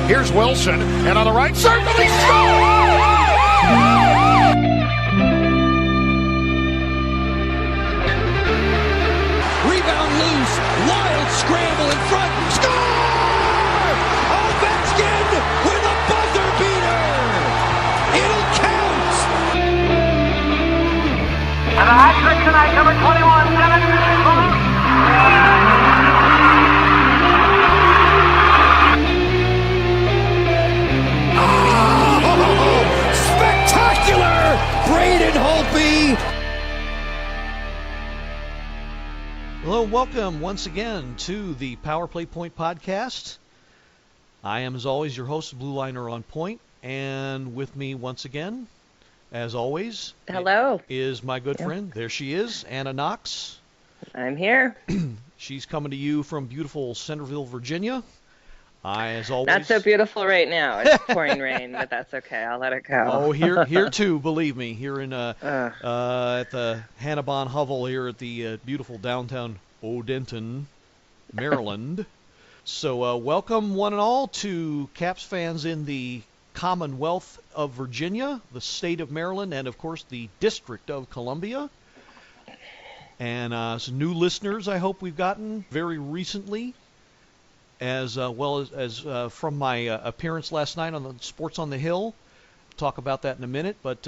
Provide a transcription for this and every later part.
Here's Wilson, and on the right circle, he scores! Rebound loose, wild scramble in front, score! Ovechkin with a buzzer beater! It'll count! And the hat trick tonight, number 21, Spectacular! Braden Holtby! Hello, welcome once again to the Power Play Point podcast. I am, as always, your host, Blue Liner on Point, and with me once again, as always, hello, is my good friend. There she is, Anna Knox. I'm here. She's coming to you from beautiful Centerville, Virginia. As always, not so beautiful right now. It's pouring rain, but that's okay. I'll let it go. Oh, here too. Believe me, here in at the Hannibon Hovel here at the beautiful downtown Odenton, Maryland. So welcome one and all to Caps fans in the Commonwealth of Virginia, the state of Maryland, and of course the District of Columbia. And some new listeners I hope we've gotten very recently, as well as from my appearance last night on the Sports on the Hill. Talk about that in a minute, but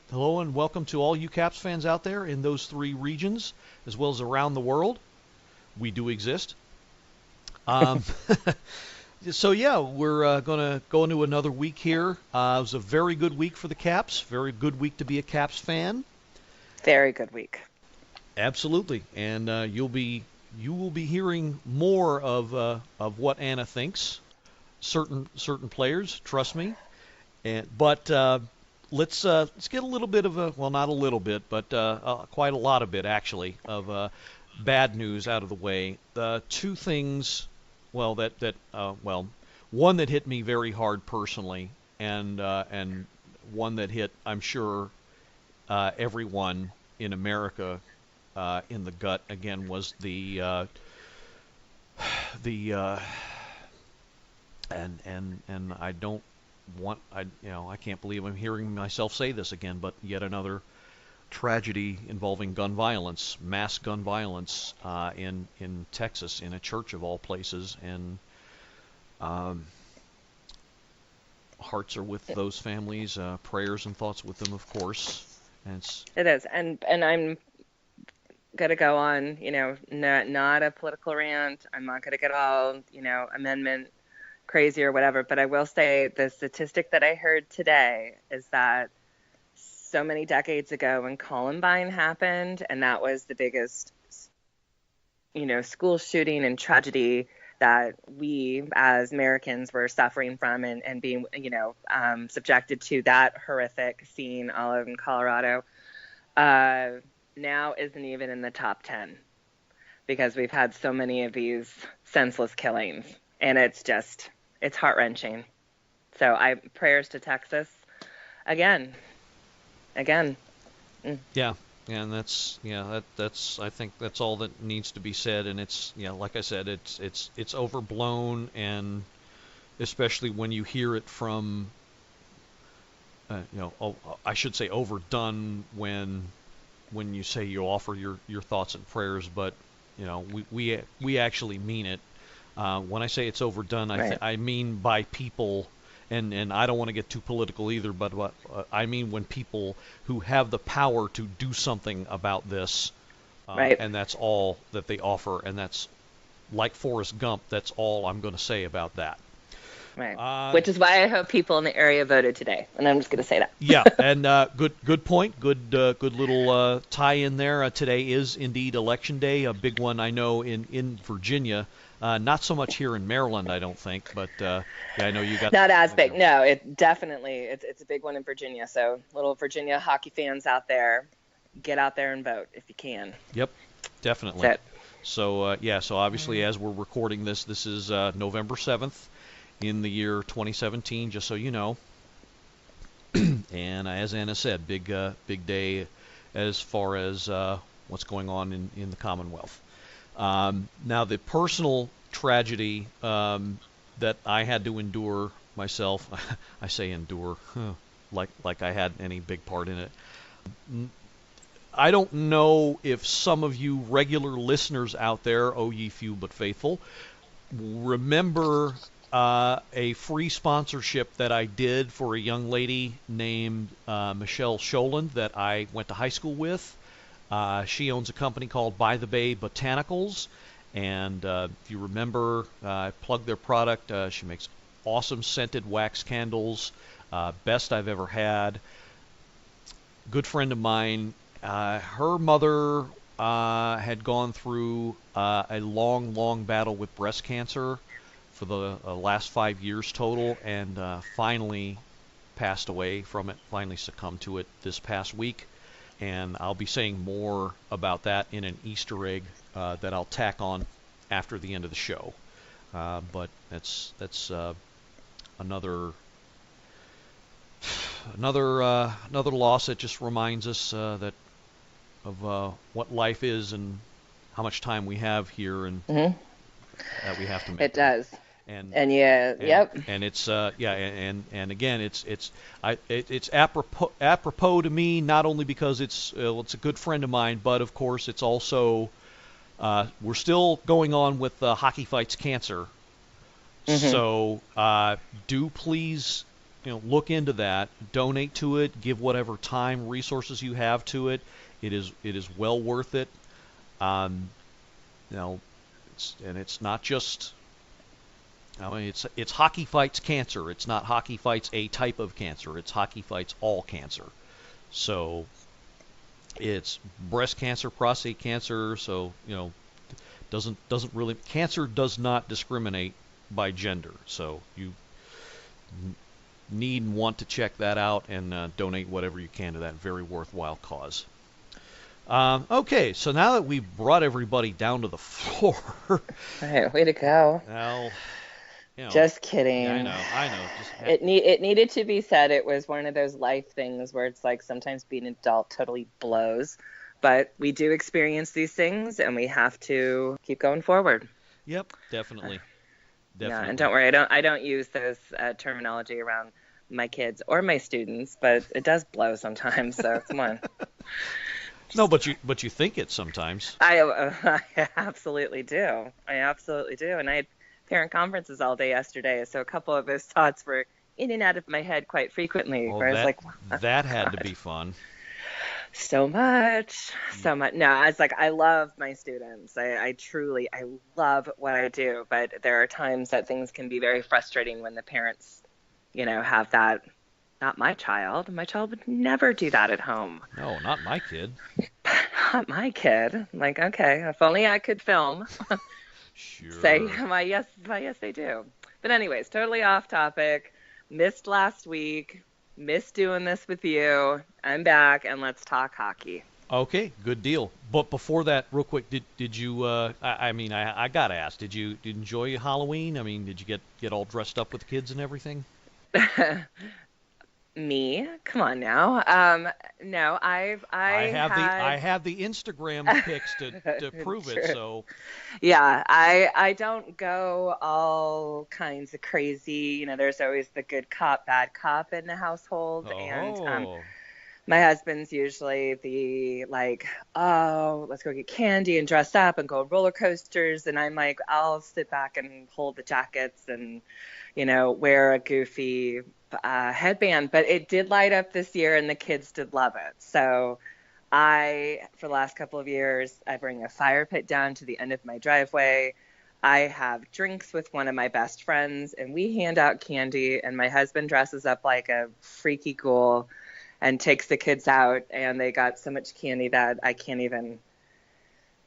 hello and welcome to all you Caps fans out there in those three regions, as well as around the world. We do exist. So yeah, we're going to go into another week here. It was a very good week for the Caps, very good week to be a Caps fan. Very good week. Absolutely, and you will be hearing more of what Anna thinks. Certain players, trust me. But let's get a little bit of not a little bit, but quite a lot of it actually of bad news out of the way. The two things, one that hit me very hard personally, and one that hit, I'm sure, everyone in America in the gut again, was and I don't want, I can't believe I'm hearing myself say this again, but yet another tragedy involving gun violence, mass gun violence in Texas, in a church of all places, and hearts are with those families, prayers and thoughts with them, of course. And it is, and I'm going to go on, not a political rant. I'm not going to get all, amendment crazy or whatever, but I will say the statistic that I heard today is that so many decades ago when Columbine happened, and that was the biggest, school shooting and tragedy that we as Americans were suffering from and being, subjected to, that horrific scene all in Colorado, now isn't even in the top 10 because we've had so many of these senseless killings, and it's heart-wrenching. So prayers to Texas again. Yeah, and that's I think that's all that needs to be said, and it's like I said, it's overblown, and especially when you hear it from I should say overdone when you say you offer your thoughts and prayers, but we actually mean it. When I say it's overdone, right. I mean by people, and I don't want to get too political either, but what I mean when people who have the power to do something about this, right. And that's all that they offer, and that's like Forrest Gump. That's all I'm going to say about that. Right. Which is why I hope people in the area voted today, and I'm just going to say that. Yeah, and good point. Good little tie in there. Today is indeed Election Day, a big one I know in Virginia. Not so much here in Maryland, I don't think, but I know you got. Not as big. No, it's a big one in Virginia. So little Virginia hockey fans out there, get out there and vote if you can. Yep, definitely. That's it. So so obviously as we're recording this is November 7th. In the year 2017, just so you know. And as Anna said, big day as far as what's going on in the Commonwealth. Now, the personal tragedy that I had to endure myself. I say endure, like I had any big part in it. I don't know if some of you regular listeners out there, oh ye few but faithful, remember a free sponsorship that I did for a young lady named Michelle Sholand that I went to high school with. She owns a company called By the Bay Botanicals, and if you remember, I plugged their product. She makes awesome scented wax candles, best I've ever had. Good friend of mine. Her mother had gone through a long battle with breast cancer for the last 5 years total, and finally passed away from it, finally succumbed to it this past week. And I'll be saying more about that in an Easter egg that I'll tack on after the end of the show. But that's another loss that just reminds us that of what life is and how much time we have here, and that we have to make. It does. And yep. And it's and again it's apropos to me, not only because it's a good friend of mine, but of course it's also we're still going on with Hockey Fights Cancer. So do please look into that, donate to it, give whatever time, resources you have to it. It is well worth it. It's not just. It's Hockey Fights Cancer. It's not Hockey Fights a type of cancer. It's Hockey Fights all cancer. So it's breast cancer, prostate cancer. So doesn't really, cancer does not discriminate by gender. So you need and want to check that out and donate whatever you can to that very worthwhile cause. Okay, so now that we've brought everybody down to the floor. All right, way to go. Well. Just kidding. Yeah, I know. It needed to be said. It was one of those life things where it's like sometimes being an adult totally blows, but we do experience these things and we have to keep going forward. Yep, definitely. Yeah, and don't worry, I don't use those terminology around my kids or my students, but it does blow sometimes. So come on. No, but you think it sometimes. I absolutely do. And I had parent conferences all day yesterday, so a couple of those thoughts were in and out of my head quite frequently. Well, where I was like, that had to be fun. So much. No, I was like, I love my students. I truly love what I do, but there are times that things can be very frustrating when the parents, have that. Not my child. My child would never do that at home. No, not my kid. Not my kid. I'm like, okay, if only I could film. Sure. Say my yes, they do. But anyways, totally off topic. Missed last week. Missed doing this with you. I'm back, and let's talk hockey. Okay, good deal. But before that, real quick, did you? I gotta ask. Did you enjoy Halloween? I mean, did you get all dressed up with the kids and everything? Me? Come on now. No, I have the Instagram pics to prove it. So yeah, I don't go all kinds of crazy. There's always the good cop, bad cop in the household, and my husband's usually the let's go get candy and dress up and go on roller coasters, and I'm like, I'll sit back and hold the jackets and wear a goofy headband. But it did light up this year and the kids did love it. So for the last couple of years, I bring a fire pit down to the end of my driveway. I have drinks with one of my best friends and we hand out candy, and my husband dresses up like a freaky ghoul and takes the kids out, and they got so much candy that I can't even.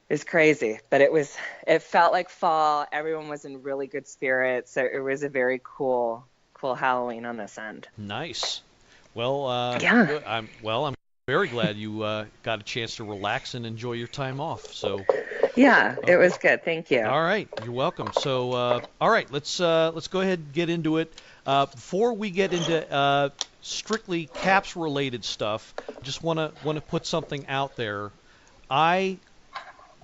It's crazy, but it felt like fall. Everyone was in really good spirits, so it was a very cool Halloween on this end. Nice. Well, yeah. Good. I'm very glad you got a chance to relax and enjoy your time off. So. Yeah, it was good. Thank you. All right, you're welcome. So, all right, let's go ahead and get into it. Before we get into strictly Caps related stuff, just want to put something out there. I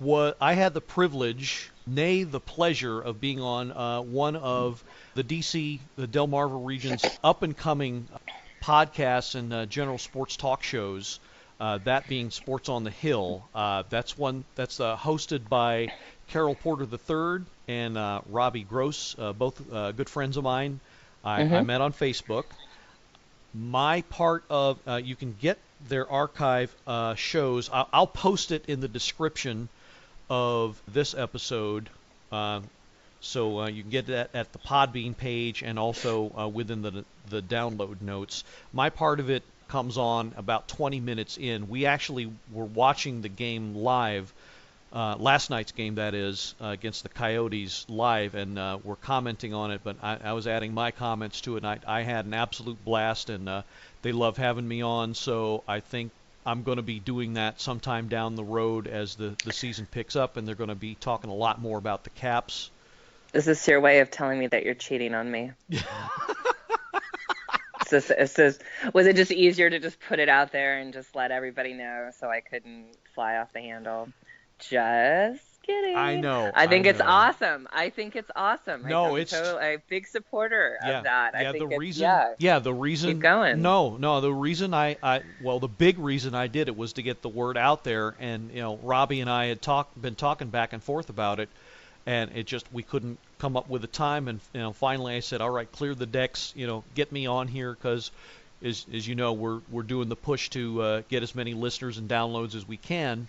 I had the privilege, nay the pleasure, of being on one of the DC, the Delmarva region's up-and-coming podcasts and general sports talk shows, that being Sports on the Hill. That's hosted by Carol Porter III and Robbie Gross, both good friends of mine. I met on Facebook. My part of, you can get their archive shows. I'll post it in the description of this episode, so you can get that at the Podbean page and also within the download notes. My part of it comes on about 20 minutes in. We actually were watching the game live, last night's game, that is, against the Coyotes live, and we're commenting on it, but I was adding my comments to it, and I had an absolute blast, and they love having me on, so I think I'm going to be doing that sometime down the road as the season picks up, and they're going to be talking a lot more about the Caps. Is this your way of telling me that you're cheating on me? Was it just easier to just put it out there and just let everybody know so I couldn't fly off the handle? Just kidding. I know. I think it's awesome. No, I'm a big supporter of that. The reason. Keep going. No, the reason the big reason I did it was to get the word out there, and Robbie and I had been talking back and forth about it, and we couldn't come up with a time, and finally I said, all right, clear the decks, get me on here, because as you know, we're doing the push to get as many listeners and downloads as we can.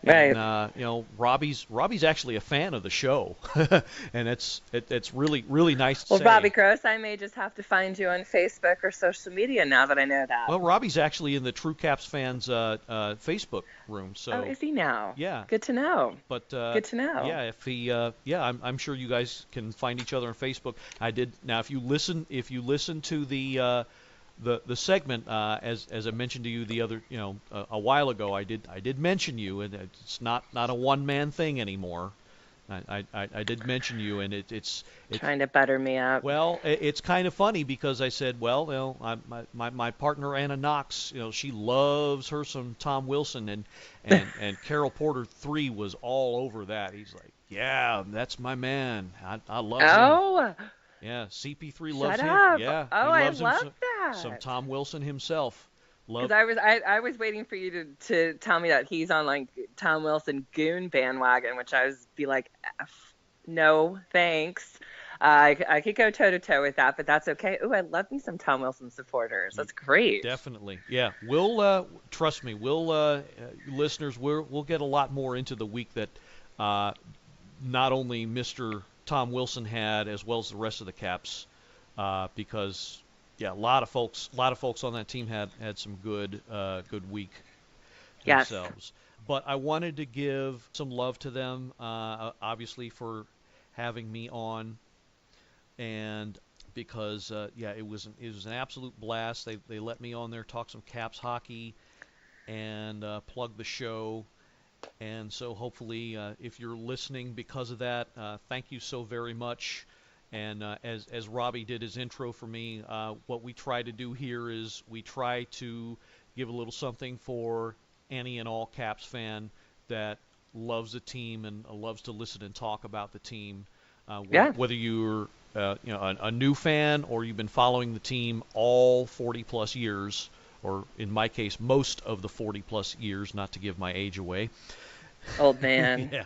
Right. And Robbie's actually a fan of the show, and it's really really nice to say. Well, Robbie Gross, I may just have to find you on Facebook or social media now that I know that. Well, Robbie's actually in the True Caps fans Facebook room. So. Oh, is he now? Yeah. Good to know. But good to know. Yeah, if he, I'm sure you guys can find each other on Facebook. I did. Now, if you listen to the segment, as I mentioned to you the other, a while ago, I did mention you, and it's not a one-man thing anymore. I did mention you, and it's trying to butter me up. Well, it's kind of funny because I said, well, my partner Anna Knox, she loves her some Tom Wilson, and Carol Porter III was all over that. He's like, yeah, that's my man. I love him. Oh. Yeah, CP3 loves him. Up. Yeah, oh, he loves I love him that. Some Tom Wilson himself. Because I was waiting for you to tell me that he's on like Tom Wilson goon bandwagon, which I was be like, no thanks. I could go toe to toe with that, but that's okay. Ooh, I love me some Tom Wilson supporters. That's great. Definitely, yeah. We'll trust me. We'll listeners, we'll get a lot more into the week that not only Mr. Tom Wilson had, as well as the rest of the Caps, because a lot of folks on that team had some good week themselves. Yes. But I wanted to give some love to them, obviously for having me on, and because it was an absolute blast. They let me on there, talk some Caps hockey, and plug the show. And so hopefully, if you're listening because of that, thank you so very much. And as Robbie did his intro for me, what we try to do here is we try to give a little something for any and all Caps fan that loves the team and loves to listen and talk about the team. Whether you're a new fan or you've been following the team all 40-plus years, or in my case, most of the 40-plus years, not to give my age away. Old man. Yeah.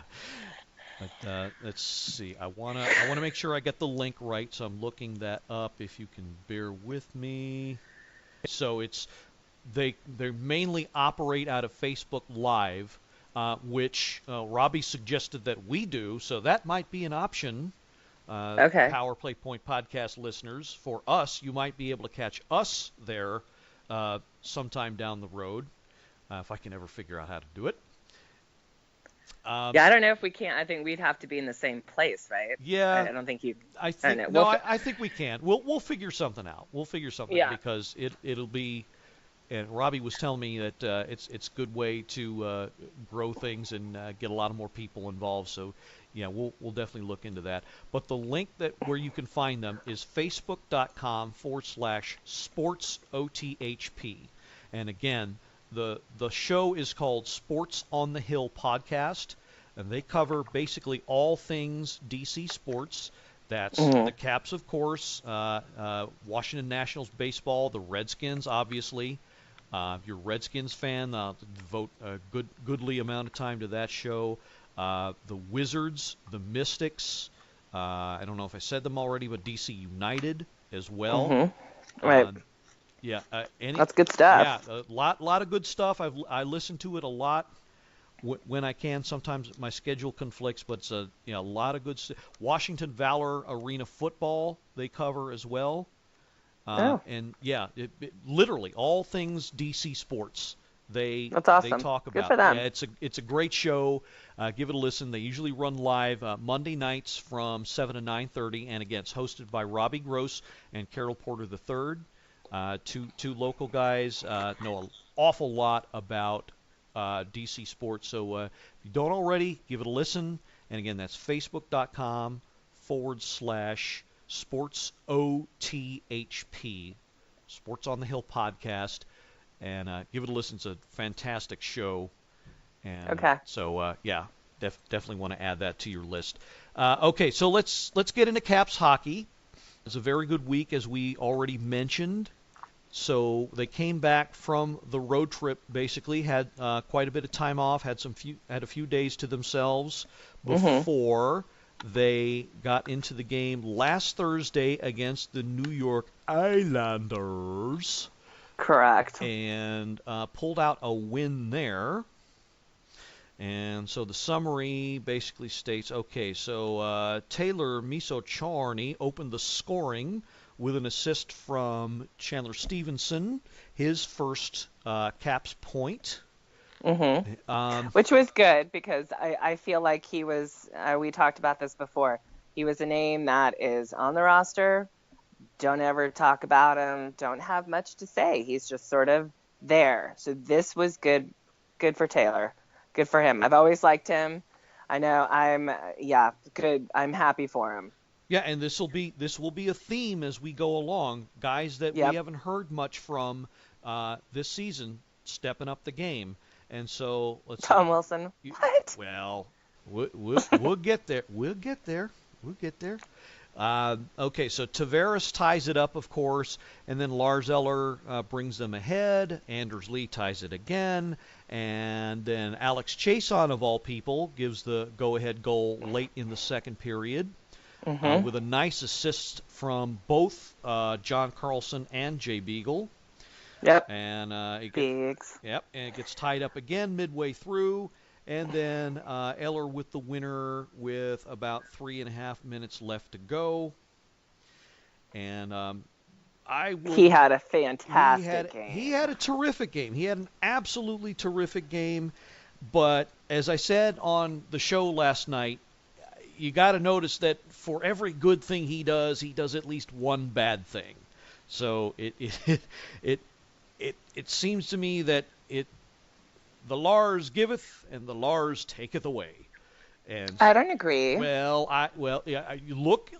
But let's see. I wanna make sure I get the link right, so I'm looking that up. If you can bear with me. So they mainly operate out of Facebook Live, which Robbie suggested that we do. So that might be an option. Okay. Power Play Point podcast listeners, for us, you might be able to catch us there sometime down the road, if I can ever figure out how to do it. I don't know if we can. I think we'd have to be in the same place, right? Yeah. I don't think you. I think we can. We'll figure something out. Because it'll be. And Robbie was telling me that it's a good way to grow things and get a lot of more people involved. So, yeah, we'll definitely look into that. But the link where you can find them is facebook.com/sportsothp. And again, the show is called Sports on the Hill Podcast. and they cover basically all things DC sports. That's Mm-hmm. the Caps, of course, Washington Nationals baseball, the Redskins, obviously. If you're a Redskins fan, devote a goodly amount of time to that show. The Wizards, the Mystics. I don't know if I said them already, but DC United as well. Mm-hmm. Right. That's good stuff. Yeah, a lot of good stuff. I listen to it a lot when I can. Sometimes my schedule conflicts, but it's a lot of good stuff. Washington Valor Arena football they cover as well. And yeah, literally all things DC sports That's awesome. they talk about. Good for them. Yeah, it's a great show. Give it a listen. They usually run live Monday nights from 7 to 9:30, and again, it's hosted by Robbie Gross and Carol Porter III. Two local guys know an awful lot about DC sports. So if you don't already, give it a listen. And again, that's facebook.com/Sports OTHP, Sports on the Hill podcast, and give it a listen. It's a fantastic show. And Okay. So definitely want to add that to your list. Okay, so let's get into Caps hockey. It's a very good week, as we already mentioned. So they came back from the road trip, basically had quite a bit of time off, had a few days to themselves before they got into the game last Thursday against the New York Islanders. Correct. And pulled out a win there. And so the summary basically states, okay, so Taylor Miso-Charny opened the scoring with an assist from Chandler Stevenson, his first Caps point. Mm-hmm. Which was good, because I feel like he was, we talked about this before, he was a name that is on the roster. Don't ever talk about him. Don't have much to say. He's just sort of there. So this was good for Taylor. Good for him. I've always liked him. I know good. I'm happy for him. Yeah, and this will be a theme as we go along. Guys that we haven't heard much from this season stepping up the game. And so let's Tom Wilson. What? Well, we'll get there. We'll get there. Okay, so Tavares ties it up, of course, and then Lars Eller brings them ahead. Anders Lee ties it again, and then Alex Chason, of all people, gives the go-ahead goal late in the second period with a nice assist from both John Carlson and Jay Beagle. Yep. And it gets tied up again midway through. And then Eller with the winner with about 3.5 minutes left to go. And he had a fantastic game. He had a terrific game. He had an absolutely terrific game. But as I said on the show last night, you got to notice that for every good thing he does at least one bad thing. So it seems to me that the Lars giveth and the Lars taketh away. And I don't agree. You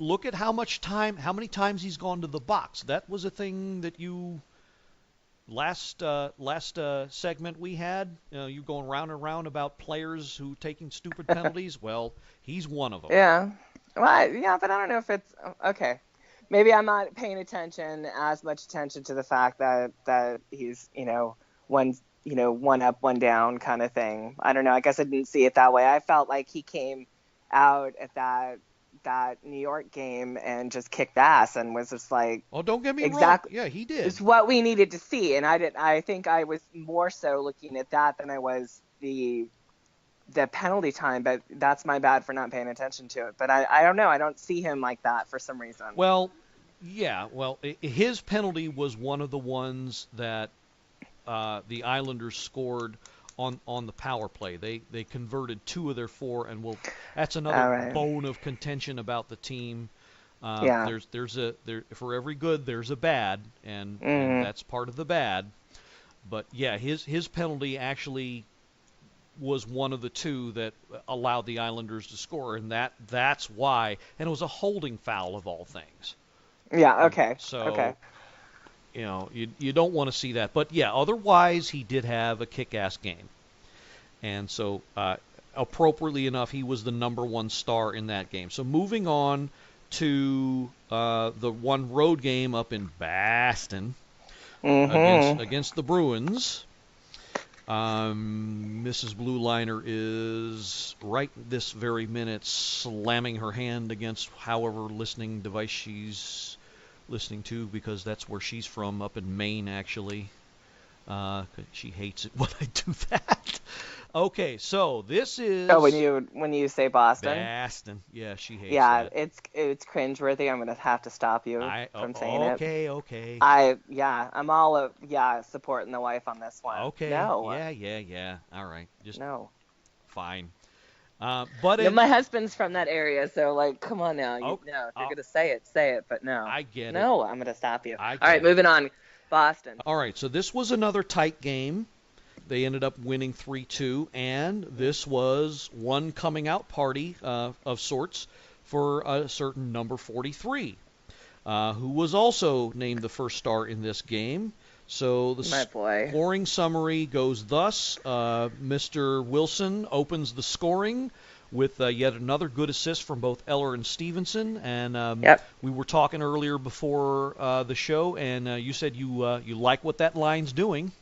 look at how many times he's gone to the box. That was a thing that you last segment we had. You going round and round about players who taking stupid penalties. Well, he's one of them. Yeah. Well, but I don't know if it's okay. Maybe I'm not paying as much attention to the fact that he's one up, one down kind of thing. I don't know. I guess I didn't see it that way. I felt like he came out at that New York game and just kicked ass and was just like, oh, don't get me exactly, wrong. Yeah, he did. It's what we needed to see. And I think I was more so looking at that than I was the penalty time, but that's my bad for not paying attention to it. But I don't know. I don't see him like that for some reason. Well, yeah. Well, his penalty was one of the ones that the Islanders scored on the power play. They converted 2 of their 4, and that's another bone of contention about the team. There's for every good there's a bad, and that's part of the bad. But yeah, his penalty actually was one of the 2 that allowed the Islanders to score, and that's why. And it was a holding foul of all things. Yeah. Okay. So. You don't want to see that. But, yeah, otherwise he did have a kick-ass game. And so appropriately enough, he was the number one star in that game. So moving on to the one road game up in Boston against the Bruins. Mrs. Blue Liner is right this very minute slamming her hand against however listening device she's listening to, because that's where she's from, up in Maine, actually. She hates it when I do that. Okay, so this is... Oh, when you say Boston? Boston. Yeah, she hates that. Yeah, it's cringeworthy. I'm going to have to stop you from saying it. Okay. I'm all supporting the wife on this one. Okay. No. Yeah. All right. Just no. Fine. But my husband's from that area, so like, come on now. If you're going to say it, but no. I get it. No, I'm going to stop you. All right, moving on. Boston. All right, so this was another tight game. They ended up winning 3-2, and this was one coming out party of sorts for a certain number 43, who was also named the first star in this game. So the scoring summary goes thus. Mr. Wilson opens the scoring with yet another good assist from both Eller and Stevenson. And we were talking earlier before the show, and you said you like what that line's doing.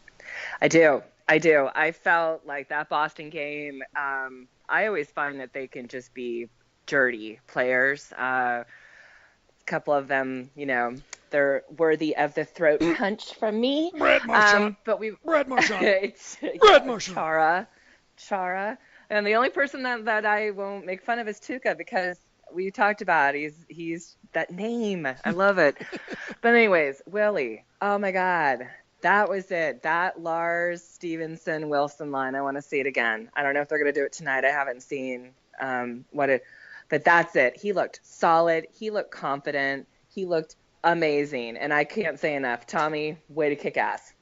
I do. I felt like that Boston game, I always find that they can just be dirty players. A couple of them, they're worthy of the throat punch from me. Brad Marchand. Brad Marchand. Chara. And the only person that I won't make fun of is Tuca, because we talked about he's that name. I love it. But anyways, Willie. Oh my God. That was it. That Lars Stevenson Wilson line. I want to see it again. I don't know if they're going to do it tonight. I haven't seen but that's it. He looked solid. He looked confident. He looked amazing. And I can't say enough. Tommy, way to kick ass.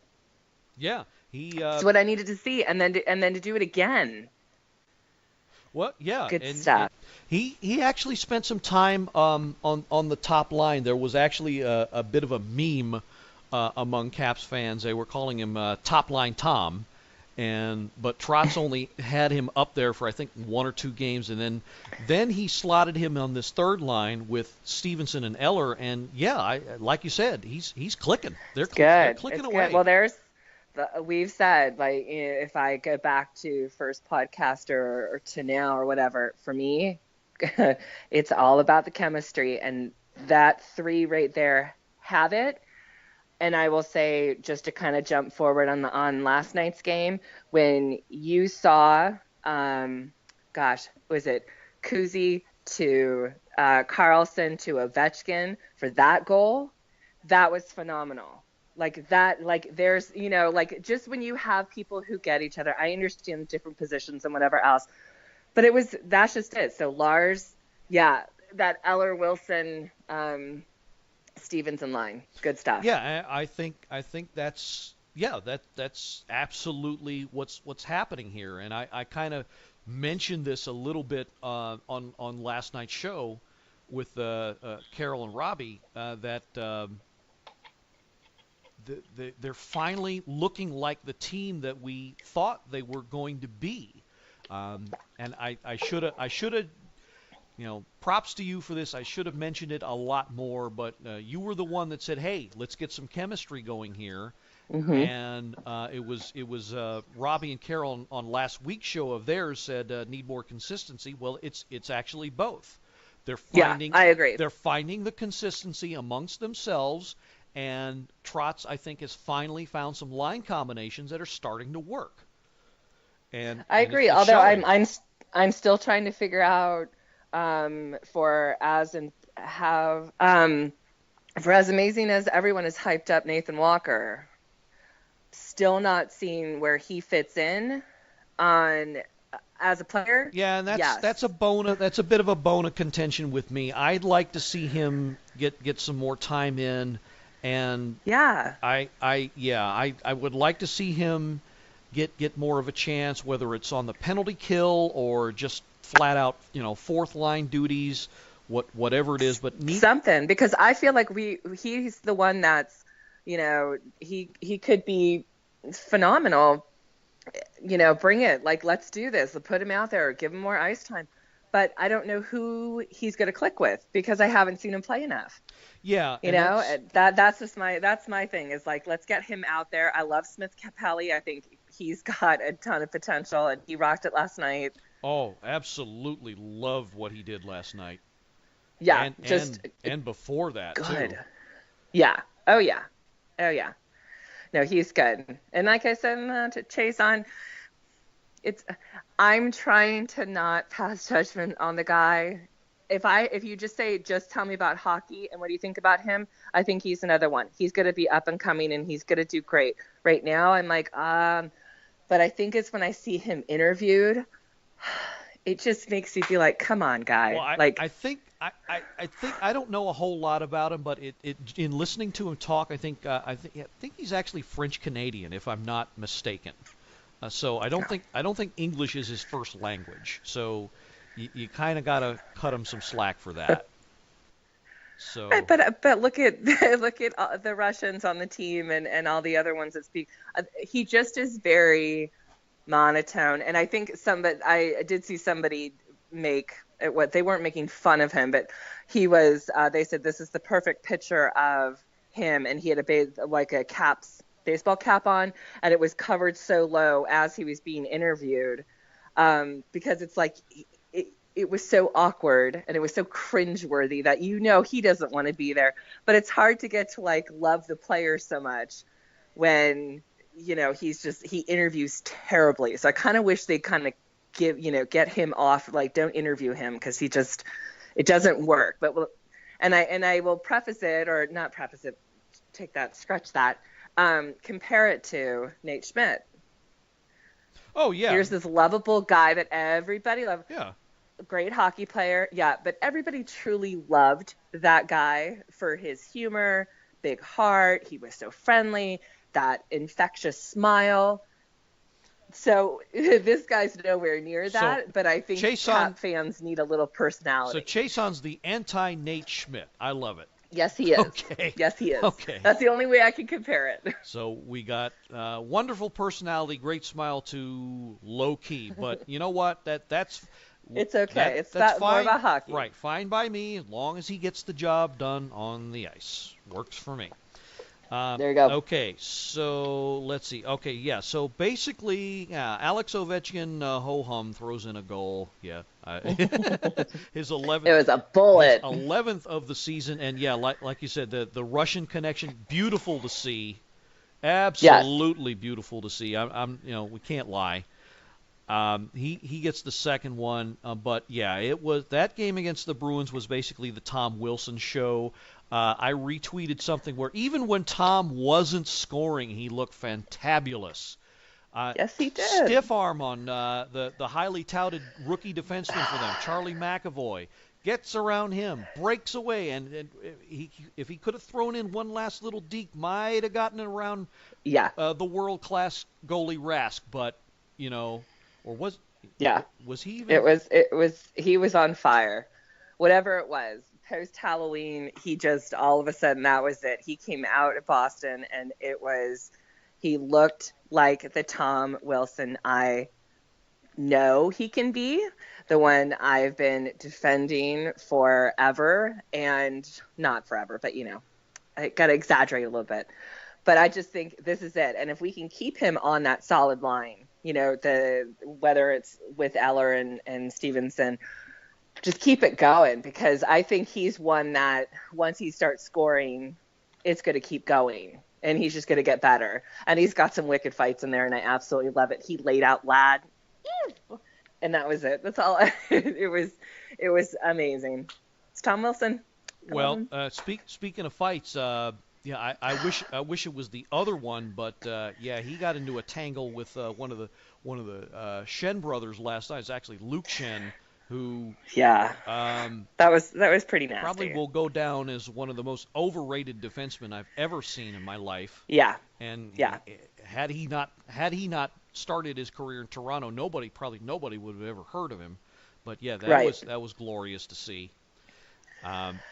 Yeah, he. That's what I needed to see, and then to do it again. Well, yeah, good stuff. He actually spent some time on the top line. There was actually a bit of a meme among Caps fans. They were calling him Top Line Tom, but Trotz only had him up there for I think 1 or 2 games, and then he slotted him on this third line with Stevenson and Eller, and like you said, he's clicking. They're clicking away. Good. Well, we've said, like, if I go back to first podcast or to now or whatever, for me, it's all about the chemistry, and that 3 right there have it. And I will say, just to kind of jump forward on last night's game, when you saw, was it Kuzi to Carlson to Ovechkin for that goal? That was phenomenal. Like that, like there's, like just when you have people who get each other, I understand different positions and whatever else, but that's just it. So Lars, that Eller Wilson, Stevenson line, good stuff. Yeah, I think that's that's absolutely what's happening here, and I kind of mentioned this a little bit on last night's show with Carol and Robbie that they're finally looking like the team that we thought they were going to be, and I should have. Props to you for this. I should have mentioned it a lot more, but you were the one that said, "Hey, let's get some chemistry going here." Mm-hmm. And it was Robbie and Carol on last week's show of theirs said need more consistency. Well, it's actually both. They're finding. Yeah, I agree. They're finding the consistency amongst themselves, and Trotz, I think, has finally found some line combinations that are starting to work. And I agree. Although I'm still trying to figure out. For as amazing as everyone is hyped up Nathan Walker, still not seeing where he fits in as a player. Yeah, and that's a bit of a bone of contention with me. I'd like to see him get some more time in, and I would like to see him get more of a chance, whether it's on the penalty kill or just flat out, fourth line duties, whatever it is, but something, because I feel like he's the one that's, he could be phenomenal bring it. Like, let's do this. Let's put him out there. Give him more ice time. But I don't know who he's going to click with because I haven't seen him play enough. Yeah, That's just my thing is like, let's get him out there. I love Smith Capelli. I think he's got a ton of potential, and he rocked it last night. Oh, absolutely loved what he did last night. Yeah, and before that good. too. Yeah. Oh yeah. No, he's good. And like I said to Chase on, I'm trying to not pass judgment on the guy. If you just say, just tell me about hockey and what do you think about him, I think he's another one. He's going to be up and coming and he's going to do great. Right now, I'm like, but I think it's when I see him interviewed, it just makes me feel like, come on, guy. Well, I think I don't know a whole lot about him, but in listening to him talk, I think he's actually French Canadian, if I'm not mistaken. So I don't think English is his first language. So you kind of got to cut him some slack for that. So, but look at the Russians on the team and all the other ones that speak. He just is very monotone, and I think I did see somebody make what they weren't making fun of him, but he was. They said this is the perfect picture of him, and he had a baseball cap on, and it was covered so low as he was being interviewed, because it's like. It was so awkward and it was so cringeworthy that he doesn't want to be there. But it's hard to get to like love the player so much when he interviews terribly. So I kind of wish they kind of get him off, like don't interview him because it doesn't work. But I will preface it or not preface it, scratch that, compare it to Nate Schmidt. Oh yeah, here's this lovable guy that everybody loves. Yeah. Great hockey player, yeah, but everybody truly loved that guy for his humor, big heart. He was so friendly, that infectious smile. So this guy's nowhere near that, but I think Cap fans need a little personality. So Chason's the anti-Nate Schmidt. I love it. Yes, he is. Okay. Yes, he is. Okay. That's the only way I can compare it. So we got wonderful personality, great smile to low key, but you know what? That's it's okay. That's more about hockey. Right, fine by me, as long as he gets the job done on the ice. Works for me. There you go. Okay, so let's see. Okay, yeah, so basically, Alex Ovechkin, ho-hum, throws in a goal. Yeah. His 11th. It was a bullet. His 11th of the season, and yeah, like you said, the Russian connection, beautiful to see. Absolutely beautiful to see. We can't lie. He gets the second one, but yeah, it was that game against the Bruins was basically the Tom Wilson show. I retweeted something where even when Tom wasn't scoring, he looked fantabulous. Yes, he did. Stiff arm on the highly touted rookie defenseman for them, Charlie McAvoy. Gets around him, breaks away, and if he could have thrown in one last little deke, might have gotten it around the world-class goalie Rask, but or was he even? He was on fire. Whatever it was, post Halloween, he just all of a sudden that was it. He came out of Boston and he looked like the Tom Wilson I know he can be, the one I've been defending forever, and not forever, but I got to exaggerate a little bit. But I just think this is it. And if we can keep him on that solid line, whether it's with Eller and Stevenson, just keep it going, because I think he's one that once he starts scoring, it's going to keep going, and he's just going to get better. And he's got some wicked fights in there, and I absolutely love it. He laid out Ladd, and that was it. That's all. It was amazing. It's Tom Wilson. Well, speaking of fights, yeah, I wish it was the other one, but yeah, he got into a tangle with one of the Shen brothers last night. It's actually Luke Shen, who that was pretty nasty. Probably will go down as one of the most overrated defensemen I've ever seen in my life. Yeah. And had he not started his career in Toronto, nobody would have ever heard of him. But yeah, that was glorious to see.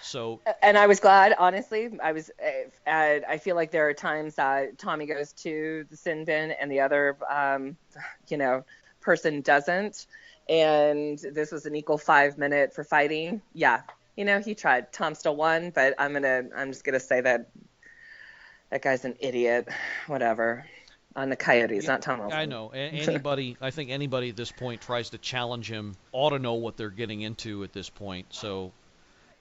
So And I was glad, honestly. I feel like there are times that Tommy goes to the sin bin and the other, person doesn't. And this was an equal 5 minute for fighting. Yeah, he tried. Tom still won, but I'm just gonna say that guy's an idiot. Whatever. On the Coyotes, not Tom Wilson. I know. I think anybody at this point tries to challenge him ought to know what they're getting into at this point. So.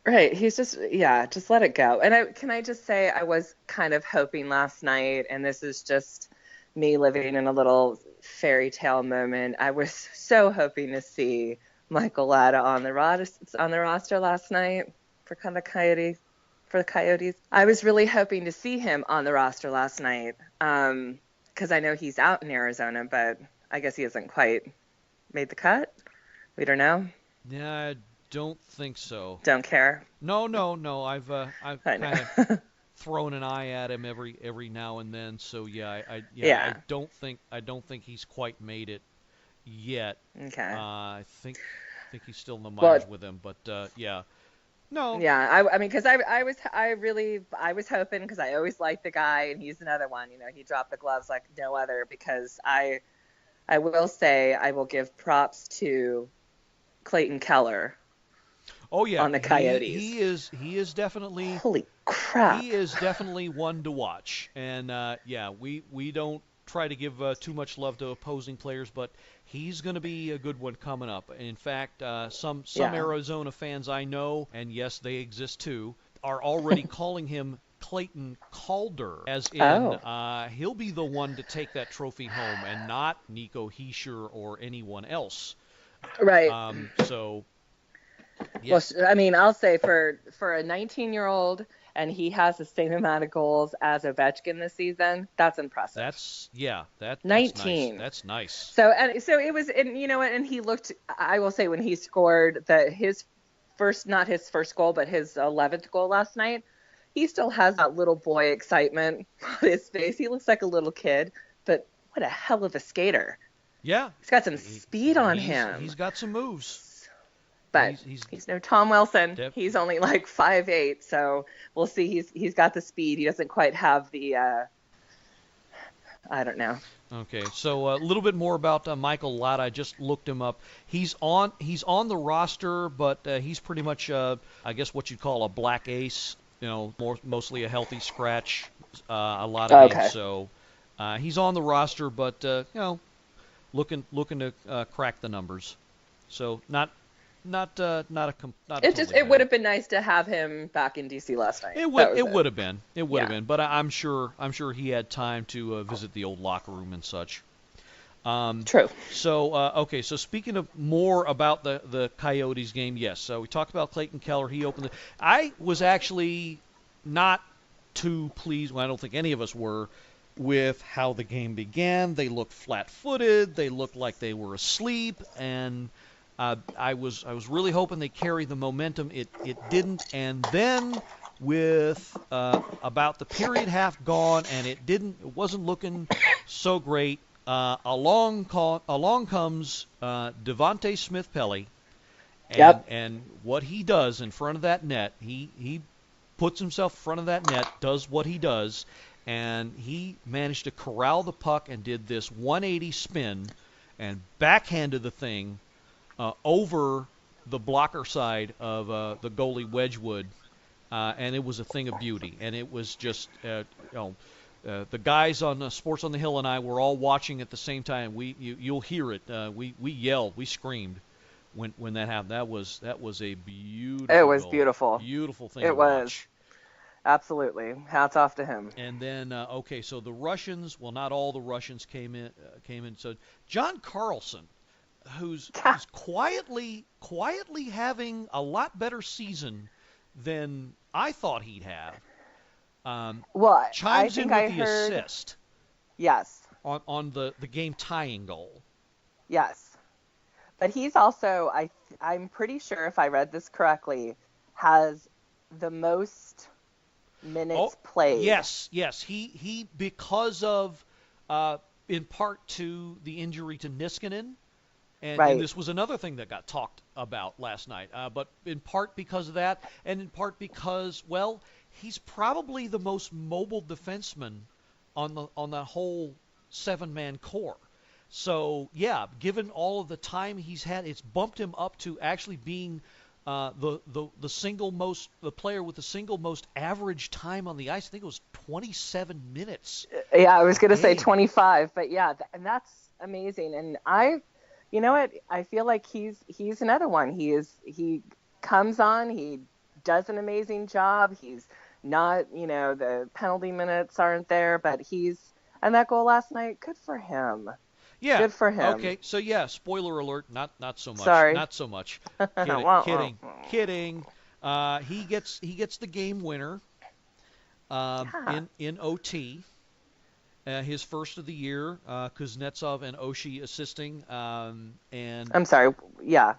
Right. He's just let it go. And can I just say I was kind of hoping last night, and this is just me living in a little fairy tale moment. I was so hoping to see Michael Latta on the roster last night for the Coyotes. I was really hoping to see him on the roster last night because I know he's out in Arizona, but I guess he hasn't quite made the cut. We don't know. Yeah, I don't think so. Don't care. No. I've kind of thrown an eye at him every now and then. So I don't think he's quite made it yet. Okay. I think he's still in the minors with him, but yeah. No. Yeah, I mean, because I was hoping, because I always liked the guy, and he's another one. He dropped the gloves like no other. Because I will say I will give props to Clayton Keller. Oh yeah, on the Coyotes. He is definitely. Holy crap! He is definitely one to watch, and we don't try to give too much love to opposing players, but he's going to be a good one coming up. In fact, some Arizona fans I know, and yes, they exist too, are already calling him Clayton Calder, as in he'll be the one to take that trophy home, and not Nico Hischier or anyone else. Right. So. Yes. Well, I mean, I'll say for a 19-year-old, and he has the same amount of goals as Ovechkin this season, that's impressive. That's 19. That's nice. So it was, and and he looked. I will say when he scored not his first goal, but his 11th goal last night, he still has that little boy excitement on his face. He looks like a little kid, but what a hell of a skater. Yeah, he's got some speed on him. He's got some moves. But he's no Tom Wilson. Yep. He's only like 5'8", so we'll see. He's got the speed. He doesn't quite have the I don't know. Okay, so a little bit more about Michael Latta. I just looked him up. He's on the roster, but he's pretty much I guess what you'd call a black ace. Mostly a healthy scratch. A lot of games. So he's on the roster, but looking to crack the numbers. So not it would have been nice to have him back in DC last night. It would have been, but I'm sure he had time to visit the old locker room and such. True. So so speaking of more about the Coyotes game, yes. So we talked about Clayton Keller. He opened it. I was actually not too pleased. Well, I don't think any of us were with how the game began. They looked flat-footed. They looked like they were asleep, and I was really hoping they carry the momentum. It didn't, and then with about the period half gone, and it wasn't looking so great. Along comes Devontae Smith-Pelly, and what he does in front of that net, he puts himself in front of that net, does what he does, and he managed to corral the puck and did this 180 spin and backhanded the thing over the blocker side of the goalie Wedgwood, and it was a thing of beauty. And it was just, the guys on Sports on the Hill and I were all watching at the same time. You'll hear it. We yelled, we screamed when that happened. That was a beautiful. It was goal. beautiful. Beautiful thing. It to was. Watch. Absolutely. Hats off to him. And then, so the Russians. Well, not all the Russians came in. So John Carlson, who's quietly having a lot better season than I thought he'd have. Chimes in with the assist. Yes. On the game tying goal. Yes. But he's also, I'm pretty sure if I read this correctly, has the most minutes played. Yes. He because of in part to the injury to Niskanen. And this was another thing that got talked about last night. But in part because of that, and in part because, well, he's probably the most mobile defenseman on the whole 7-man core. So, yeah, given all of the time he's had, it's bumped him up to actually being the player with the single most average time on the ice. I think it was 27 minutes. Yeah, I was going to say 25, but yeah, and that's amazing. And you know what? I feel like he's another one. He comes on, he does an amazing job. He's not, the penalty minutes aren't there, but and that goal last night, good for him. Yeah. Good for him. Okay, so yeah, spoiler alert, not so much. Sorry. Not so much. Kidding. He gets the game winner in OT. His first of the year, Kuznetsov and Oshie assisting, and I'm sorry, yeah.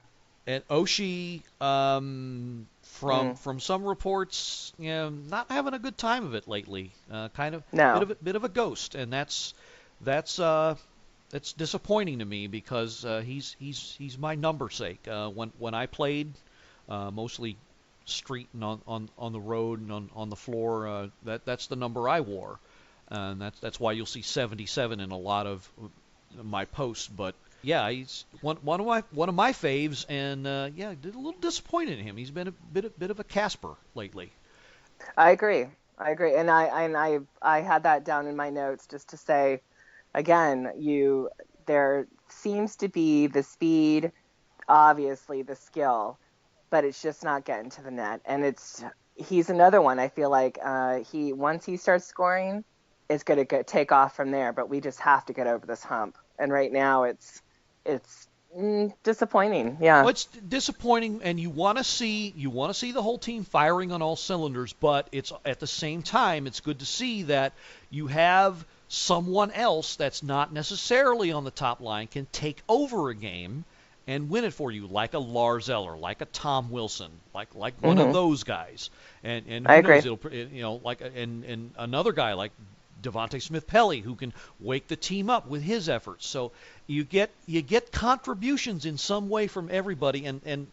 And Oshie, from some reports, not having a good time of it lately. Kind of bit of a ghost, and that's disappointing to me because he's my number sake. When I played, mostly street and on the road and on the floor, that's the number I wore. And that's why you'll see 77 in a lot of my posts. But yeah, he's one of my faves, and a little disappointed in him. He's been a bit of a Casper lately. I agree, and I had that down in my notes just to say, again, there seems to be the speed, obviously the skill, but it's just not getting to the net. And he's another one. I feel like once he starts scoring, it's going to take off from there, but we just have to get over this hump. And right now it's disappointing. Yeah. Well, it's disappointing, and you want to see the whole team firing on all cylinders, but it's at the same time it's good to see that you have someone else that's not necessarily on the top line can take over a game and win it for you, like a Lars Eller, like a Tom Wilson, like one of those guys. And who I agree. Knows, and another guy like Devontae Smith-Pelly, who can wake the team up with his efforts. So you get contributions in some way from everybody, and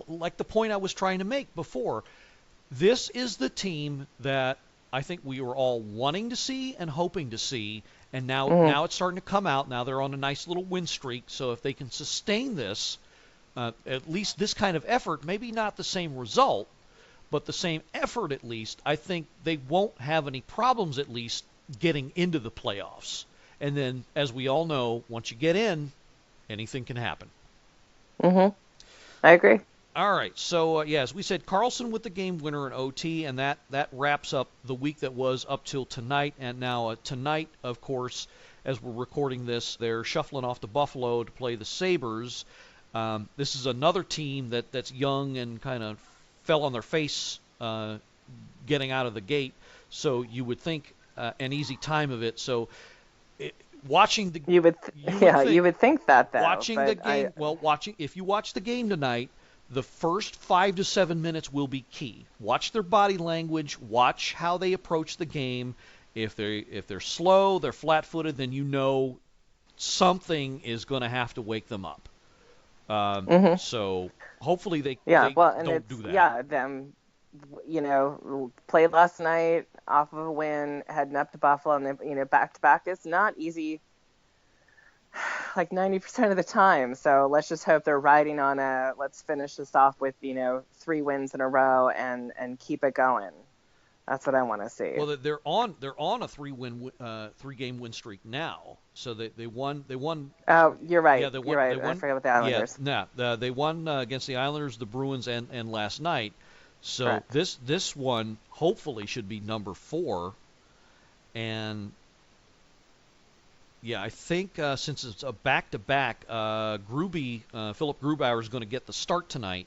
like the point I was trying to make before, this is the team that I think we were all wanting to see and hoping to see, and now it's starting to come out. Now they're on a nice little win streak, so if they can sustain this, at least this kind of effort, maybe not the same result, but the same effort at least, I think they won't have any problems at least getting into the playoffs. And then, as we all know, once you get in, anything can happen. I agree. All right, so as we said, Carlson with the game winner in OT, and that wraps up the week that was up till tonight. And now tonight, of course, as we're recording this, they're shuffling off to Buffalo to play the Sabres. This is another team that's young and kind of fell on their face getting out of the gate, so you would think an easy time of it. So watching the you would think that though. Watching the game, if you watch the game tonight, the first 5 to 7 minutes will be key. Watch their body language, watch how they approach the game. If they're slow, they're flat-footed, then you know something is going to have to wake them up. So hopefully they don't do that. Yeah, them, played last night off of a win, heading up to Buffalo, and then, back-to-back is not easy, like 90% of the time. So let's just hope they're riding on let's finish this off with, 3 wins in a row and keep it going. That's what I want to see. Well, they're on a 3-game win streak now. So they won. Oh, you're right. Yeah, you're right. I forgot about the Islanders. Yeah, they won against the Islanders, the Bruins, and last night. So Correct. this one hopefully should be number 4. And yeah, I think since it's a back-to-back, Philip Grubauer is going to get the start tonight.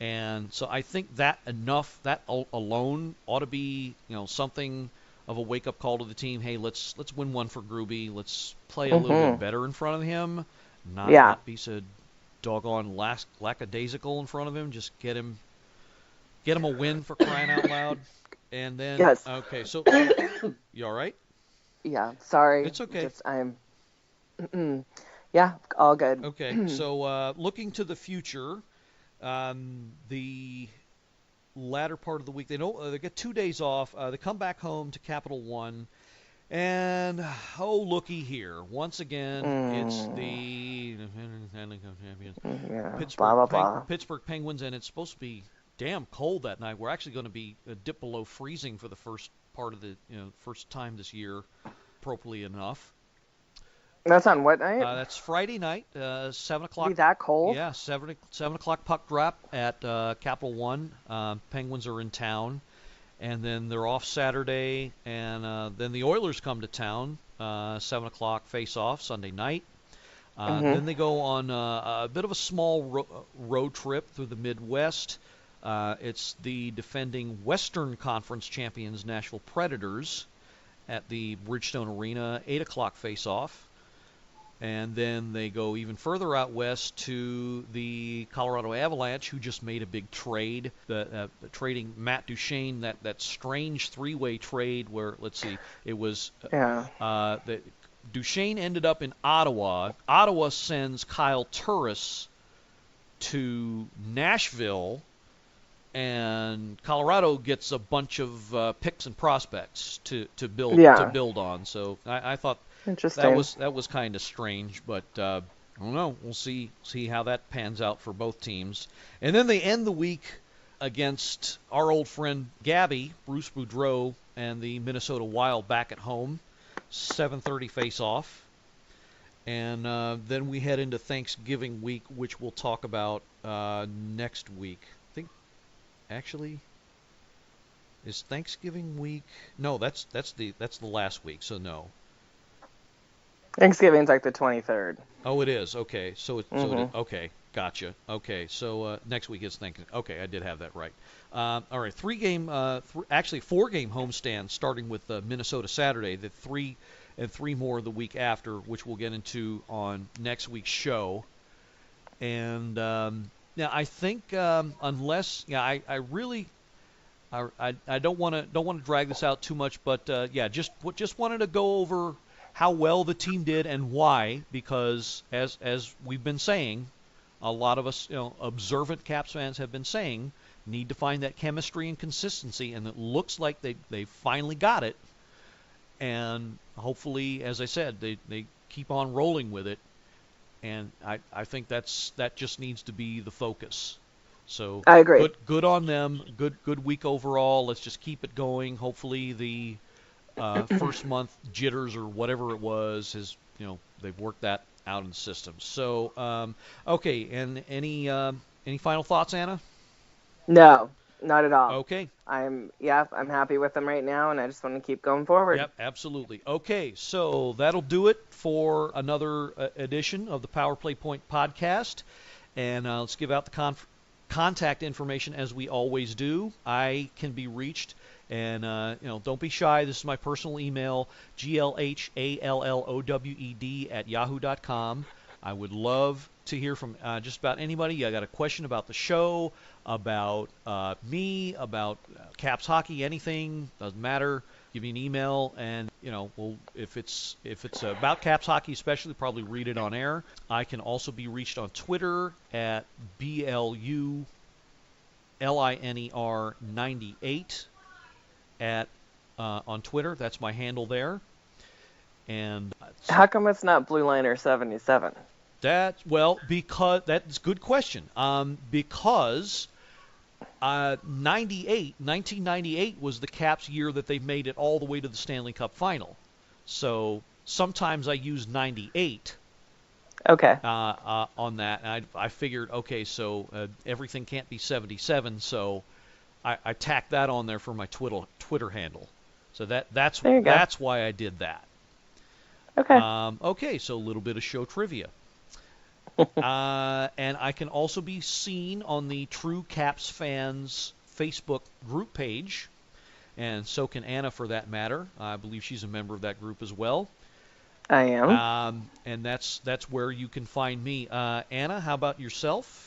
And so I think that alone ought to be, something of a wake-up call to the team. Hey, let's win one for Gruby. Let's play a little bit better in front of him. Not be so doggone lackadaisical in front of him. Just get him a win for crying out loud. And then yes. Okay, so you all right? Yeah, sorry. It's okay. Yeah, all good. Okay, so looking to the future, the latter part of the week, they get 2 days off. They come back home to Capital One, and oh, looky here. Once again, it's the Yeah, blah, blah, blah. Pittsburgh Penguins, and it's supposed to be damn cold that night. We're actually going to be a dip below freezing for the first part of the first time this year, appropriately enough. That's on what night? That's Friday night, 7 o'clock. Be that cold? Yeah, 7 o'clock puck drop at Capital One. Penguins are in town, and then they're off Saturday, and then the Oilers come to town. 7 o'clock face-off Sunday night. Then they go on a bit of a small road trip through the Midwest. It's the defending Western Conference champions, Nashville Predators, at the Bridgestone Arena. 8 o'clock face-off. And then they go even further out west to the Colorado Avalanche, who just made a big trade, trading Matt Duchene, that strange three-way trade where, let's see, it was Duchene ended up in Ottawa. Ottawa sends Kyle Turris to Nashville, and Colorado gets a bunch of picks and prospects to build on. So I thought interesting. That was kind of strange, but I don't know. We'll see how that pans out for both teams. And then they end the week against our old friend Gabby, Bruce Boudreau, and the Minnesota Wild back at home. 7:30 face-off. And then we head into Thanksgiving week, which we'll talk about next week. I think, actually, is Thanksgiving week? No, that's the last week, so no. Thanksgiving's like the 23rd. Oh, it is. Okay, okay, gotcha. Okay, so next week is Thanksgiving. Okay, I did have that right. All right, four-game homestand starting with Minnesota Saturday. The three more the week after, which we'll get into on next week's show. And now I think unless I don't want to drag this out too much, but just wanted to go over how well the team did and why, because as we've been saying, a lot of us, observant Caps fans have been saying, need to find that chemistry and consistency, and it looks like they finally got it. And hopefully, as I said, they keep on rolling with it, and I think that just needs to be the focus. So I agree. Good on them. Good week overall. Let's just keep it going. Hopefully the first month jitters or whatever it was is they've worked that out in the system. So okay, and any final thoughts, Anna? No, not at all. Okay. I'm happy with them right now, and I just want to keep going forward. Yep, absolutely. Okay, so that'll do it for another edition of the Power Play Point podcast, and let's give out the contact information as we always do. I can be reached. And, don't be shy. This is my personal email, glhallowed@yahoo.com. I would love to hear from just about anybody. You got a question about the show, about me, about Caps hockey, anything, doesn't matter. Give me an email, and, if it's about Caps hockey especially, probably read it on air. I can also be reached on Twitter at BLULINER98. On Twitter. That's my handle there. And how come it's not Blue Liner 77? Because that's a good question. Because 1998 was the Caps year that they made it all the way to the Stanley Cup final. So sometimes I use 98. Okay. On that, and I figured, okay, so everything can't be 77, so I tacked that on there for my Twitter handle. So that's why I did that. Okay. Okay, so a little bit of show trivia. And I can also be seen on the True Caps Fans Facebook group page, and so can Anna for that matter. I believe she's a member of that group as well. I am. And that's where you can find me. Anna, how about yourself?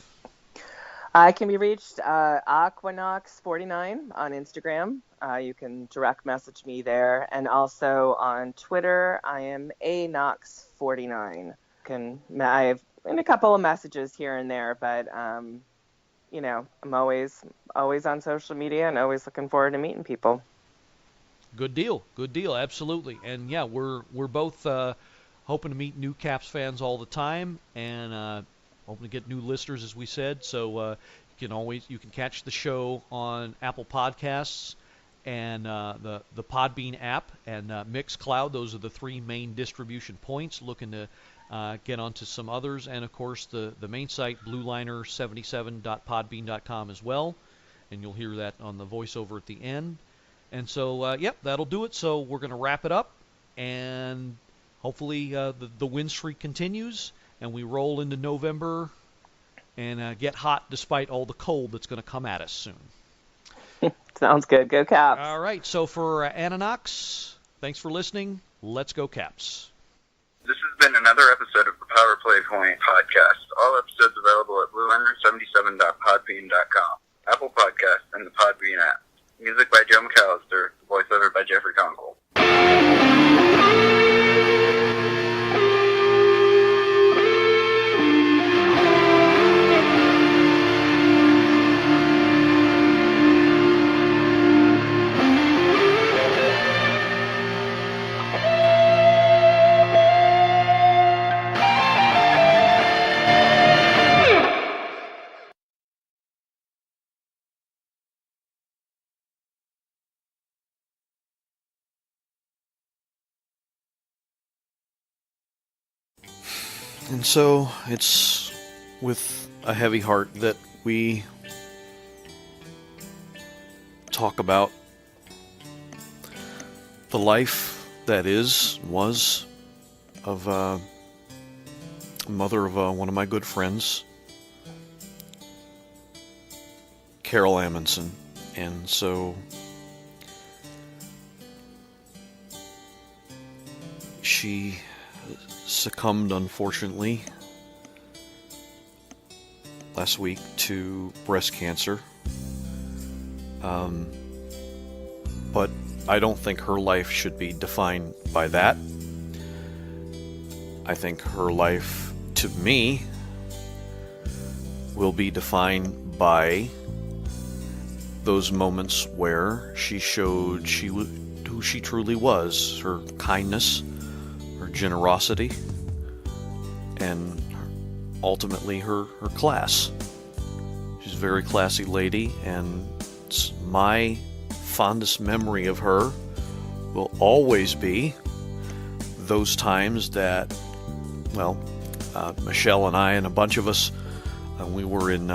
I can be reached Aquanox49 on Instagram. You can direct message me there. And also on Twitter, I am Anox49. I've in a couple of messages here and there, but you know, I'm always on social media and always looking forward to meeting people. Good deal, absolutely. And yeah, we're both hoping to meet new Caps fans all the time, and hoping to get new listeners, as we said. So you can catch the show on Apple Podcasts and the Podbean app and Mixcloud. Those are the three main distribution points. Looking to get onto some others, and of course the main site, blueliner77.podbean.com as well, and you'll hear that on the voiceover at the end. And so, that'll do it. So we're going to wrap it up, and hopefully the win streak continues, and we roll into November and get hot despite all the cold that's going to come at us soon. Sounds good. Go Caps. All right. So for Anna Knox, thanks for listening. Let's go Caps. This has been another episode of the Power Play Point podcast. All episodes available at blueliner77.podbean.com, Apple Podcasts, and the Podbean app. Music by Joe McAllister, voiceover by Jeffrey Conkle. And so it's with a heavy heart that we talk about the life that was of a mother of one of my good friends, Carol Amundsen. And so she succumbed, unfortunately, last week to breast cancer. But I don't think her life should be defined by that. I think her life, to me, will be defined by those moments where she showed who she truly was, her kindness, her generosity, and ultimately her class. She's a very classy lady, and my fondest memory of her will always be those times that, Michelle and I and a bunch of us, we were in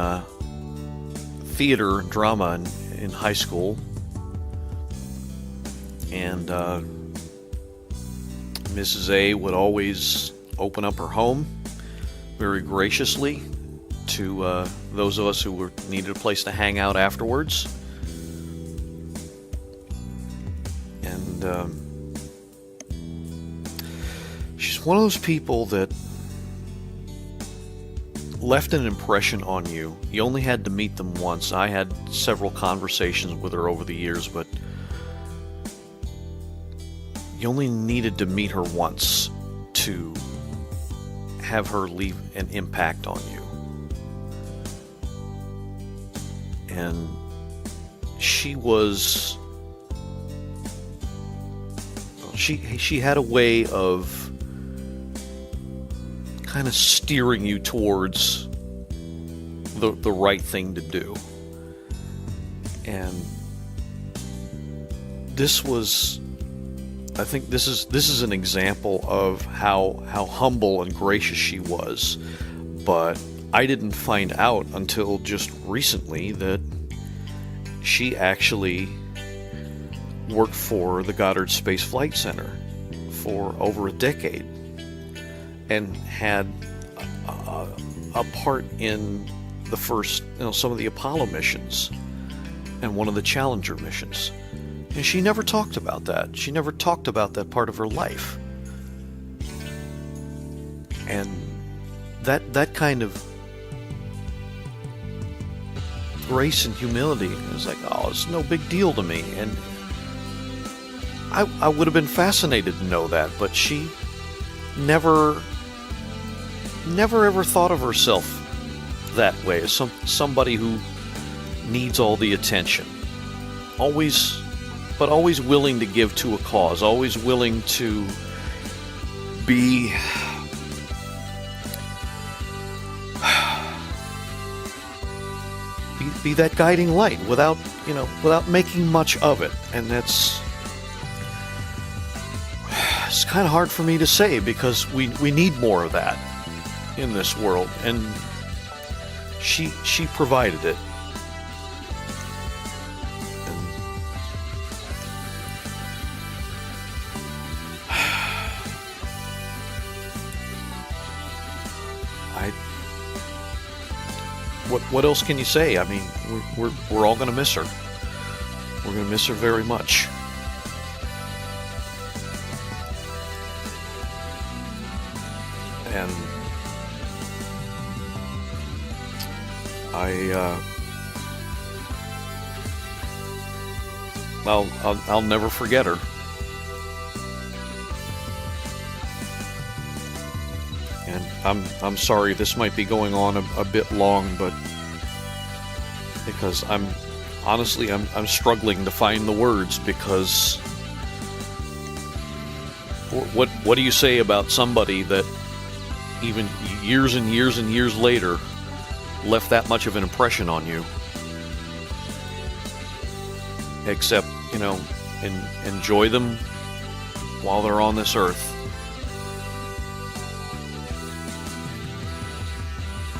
theater and drama in high school, and Mrs. A would always open up her home very graciously to those of us who needed a place to hang out afterwards. And she's one of those people that left an impression on you. You only had to meet them once. I had several conversations with her over the years, but you only needed to meet her once to have her leave an impact on you. And she had a way of kind of steering you towards the right thing to do. And I think this is an example of how humble and gracious she was. But I didn't find out until just recently that she actually worked for the Goddard Space Flight Center for over a decade and had a part in the first, some of the Apollo missions and one of the Challenger missions. And she never talked about that. She never talked about that part of her life. And that kind of grace and humility is like, oh, it's no big deal to me. And I would have been fascinated to know that, but she never never ever thought of herself that way, as somebody who needs all the attention. Always willing to give to a cause, always willing to be that guiding light without making much of it. And it's kind of hard for me to say, because we need more of that in this world, and she provided it. What else can you say? I mean, we're all going to miss her. We're going to miss her very much. And I'll never forget her. And I'm sorry this might be going on a bit long, but because I'm struggling to find the words, because what do you say about somebody that even years and years and years later left that much of an impression on you? Except, enjoy them while they're on this earth.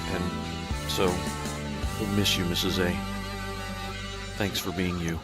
And so, we'll miss you, Mrs. A. Thanks for being you.